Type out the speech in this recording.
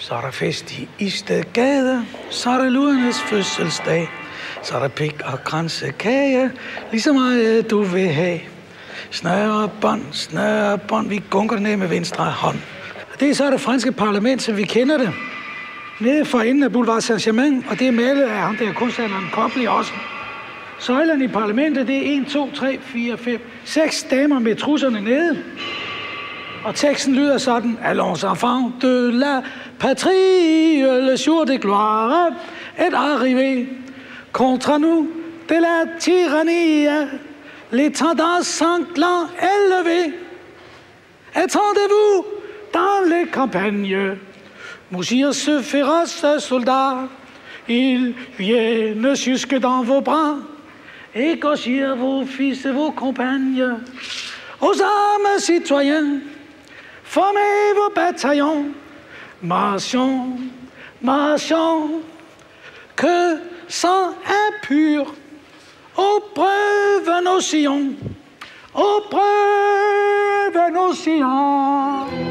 Så er der fest i Istedgade, så er der ludernes fødselsdag, så er der pik og kransekage, lige så meget du vil have. Snøre bånd, vi gunker ned med venstre hånd. Det er så det franske parlament, som vi kender det. Nede for enden af Boulevard Saint-Germain, og det er malet af ham der kunstneren Copley også. Søjlerne i parlamentet, det er 1, 2, 3, 4, 5, 6 damer med trusserne nede. Og teksten lyder sådan: Allons enfants de la patrie, le jour de gloire est arrivé. Contre nous de la tyrannie, les tendances sanglants élevées. Attendez-vous dans les campagnes, mousir ce féroce soldat. Ils viennent jusque dans vos bras, égorger vos fils et vos compagnes. Aux armes citoyens, formez vos bataillons. Marchons, marchons, que sang impur, aux preuves nos sillons, aux preuves nos sillons.